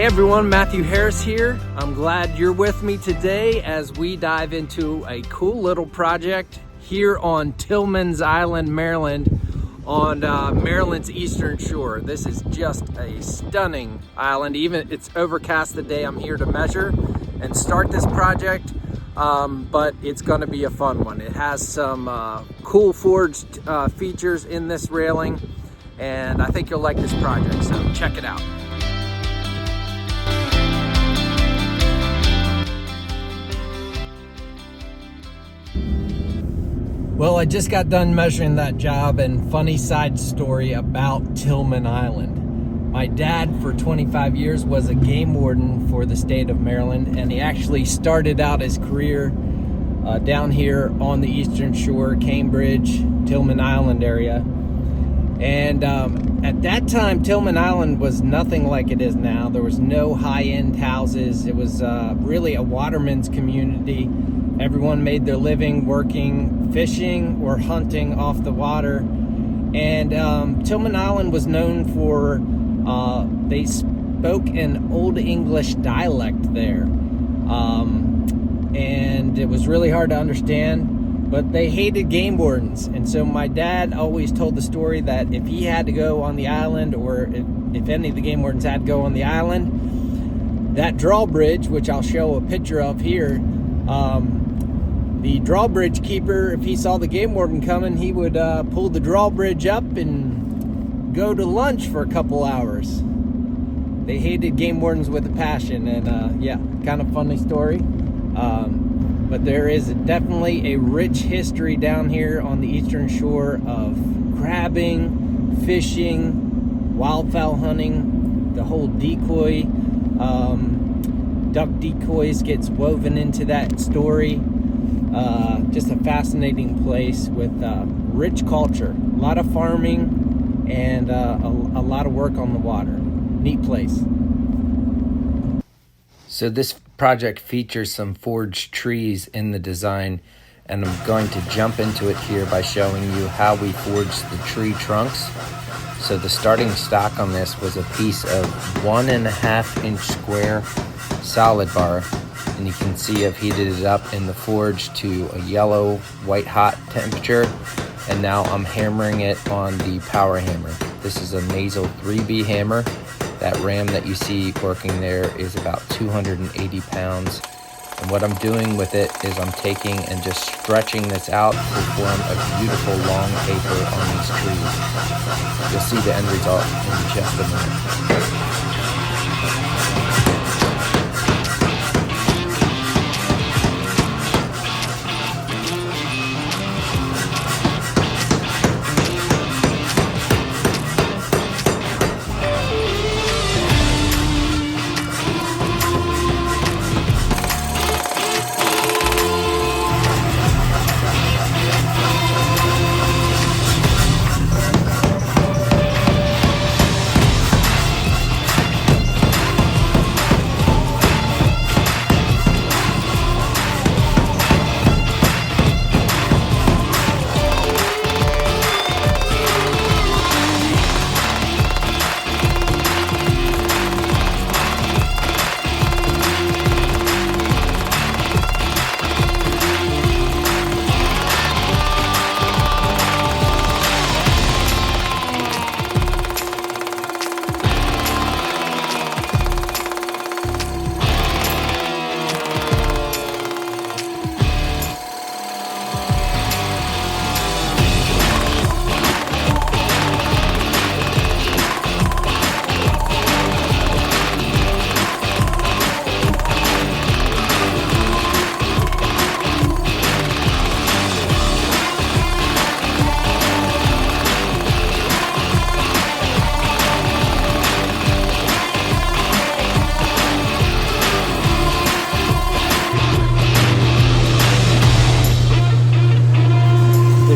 Hey everyone, Matthew Harris here. I'm glad you're with me today as we dive into a cool little project here on Tilghmans Island, Maryland, on Maryland's eastern shore. This is just a stunning island. Even it's overcast the day I'm here to measure and start this project, but it's gonna be a fun one. It has some cool forged features in this railing, and I think you'll like this project, so check it out. Well, I just got done measuring that job, and funny side story about Tilghman Island. My dad for 25 years was a game warden for the state of Maryland, and he actually started out his career down here on the eastern shore, Cambridge, Tilghman Island area. And at that time, Tilghman Island was nothing like it is now. There was no high-end houses. It was really a waterman's community. Everyone made their living working, fishing or hunting off the water. And Tilghman Island was known for, they spoke an Old English dialect there. And it was really hard to understand, but they hated game wardens. And so my dad always told the story that if he had to go on the island, or if any of the game wardens had to go on the island, that drawbridge, which I'll show a picture of here, the drawbridge keeper, if he saw the game warden coming, he would pull the drawbridge up and go to lunch for a couple hours. They hated game wardens with a passion, and yeah, kind of funny story. But there is definitely a rich history down here on the eastern shore of crabbing, fishing, wildfowl hunting, the whole decoy, duck decoys gets woven into that story. Just a fascinating place with rich culture, a lot of farming, and a lot of work on the water. Neat place. So this project features some forged trees in the design, and I'm going to jump into it here by showing you how we forged the tree trunks. So the starting stock on this was a piece of 1.5 inch square solid bar. And you can see I've heated it up in the forge to a yellow, white hot temperature. And now I'm hammering it on the power hammer. This is a Mazel 3B hammer. That ram that you see working there is about 280 pounds. And what I'm doing with it is I'm taking and just stretching this out to form a beautiful long taper on these trees. You'll see the end result in just a minute.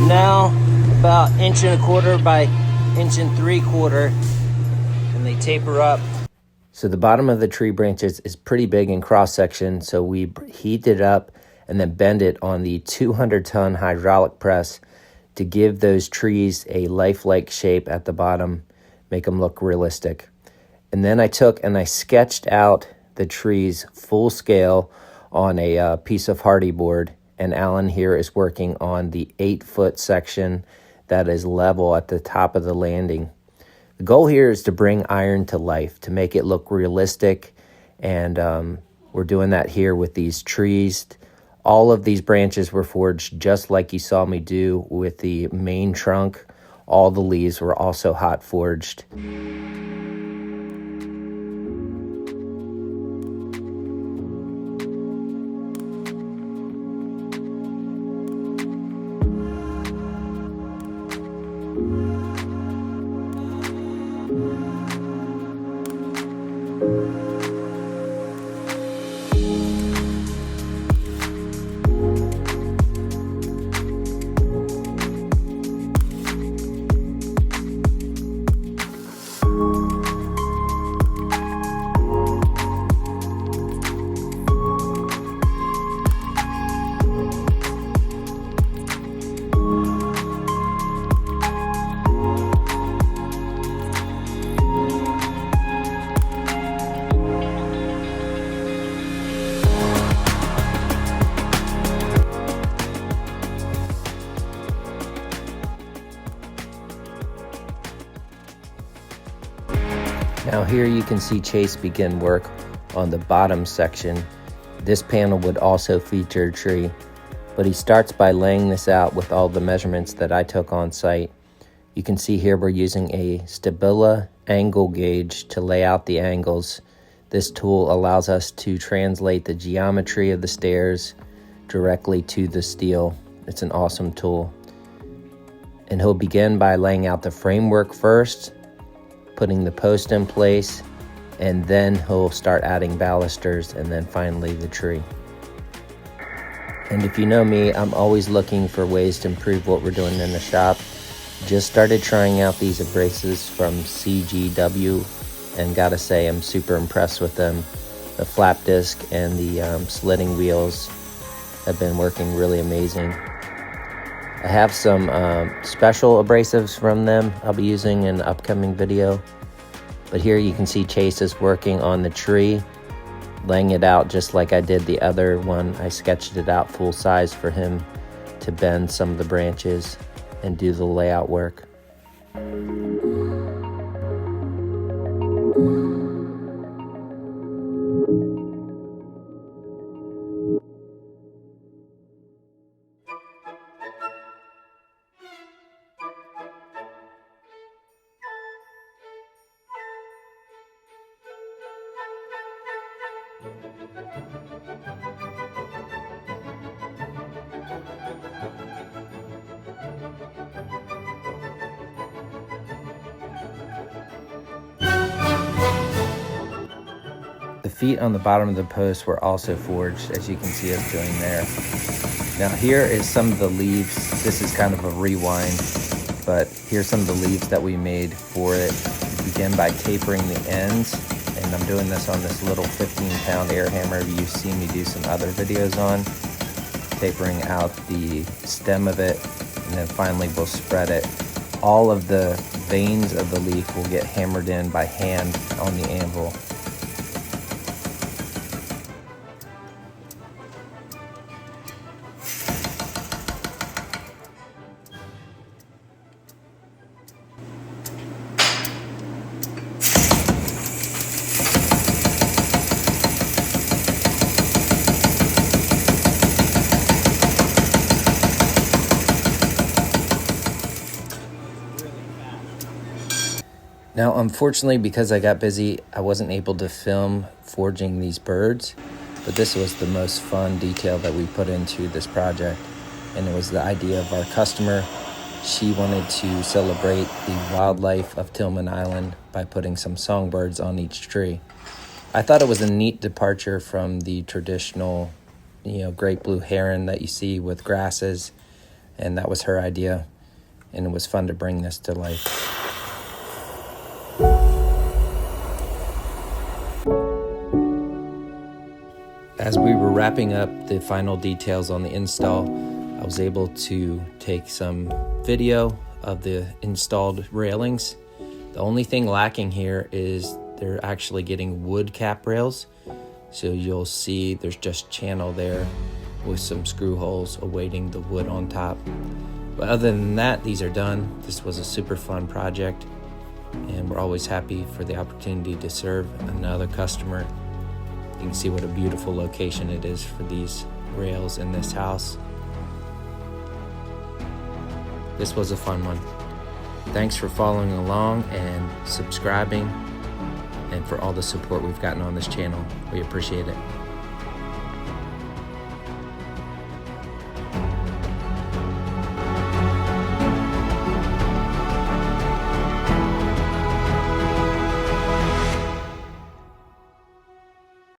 Now about 1.25 inches by 1.75 inches, and they taper up. So the bottom of the tree branches is pretty big in cross section, so we heat it up and then bend it on the 200-ton hydraulic press to give those trees a lifelike shape at the bottom, make them look realistic. And then I took and I sketched out the trees full scale on a piece of hardy board. And Alan here is working on the 8-foot section that is level at the top of the landing. The goal here is to bring iron to life, to make it look realistic. And we're doing that here with these trees. All of these branches were forged just like you saw me do with the main trunk. All the leaves were also hot forged. Now here you can see Chase begin work on the bottom section. This panel would also feature a tree, but he starts by laying this out with all the measurements that I took on site. You can see here we're using a Stabila angle gauge to lay out the angles. This tool allows us to translate the geometry of the stairs directly to the steel. It's an awesome tool. And he'll begin by laying out the framework first, putting the post in place, and then he'll start adding balusters and then finally the tree. And if you know me, I'm always looking for ways to improve what we're doing in the shop. Just started trying out these abrasives from CGW, and gotta say I'm super impressed with them. The flap disc and the slitting wheels have been working really amazing. I have some special abrasives from them I'll be using in an upcoming video. But here you can see Chase is working on the tree, laying it out just like I did the other one. I sketched it out full size for him to bend some of the branches and do the layout work. The feet on the bottom of the post were also forged, as you can see us doing there. Now here is some of the leaves. This is kind of a rewind, but here's some of the leaves that we made for it. We begin by tapering the ends, and I'm doing this on this little 15-pound air hammer you've seen me do some other videos on. Tapering out the stem of it, and then finally we'll spread it. All of the veins of the leaf will get hammered in by hand on the anvil. Now, unfortunately, because I got busy, I wasn't able to film forging these birds, but this was the most fun detail that we put into this project, and it was the idea of our customer. She wanted to celebrate the wildlife of Tilghmans Island by putting some songbirds on each tree. I thought it was a neat departure from the traditional, great blue heron that you see with grasses, and that was her idea, and it was fun to bring this to life. As we were wrapping up the final details on the install, I was able to take some video of the installed railings. The only thing lacking here is they're actually getting wood cap rails. So you'll see there's just channel there with some screw holes awaiting the wood on top. But other than that, these are done. This was a super fun project, and we're always happy for the opportunity to serve another customer. You can see what a beautiful location it is for these rails in this house. This was a fun one. Thanks for following along and subscribing, and for all the support we've gotten on this channel. We appreciate it.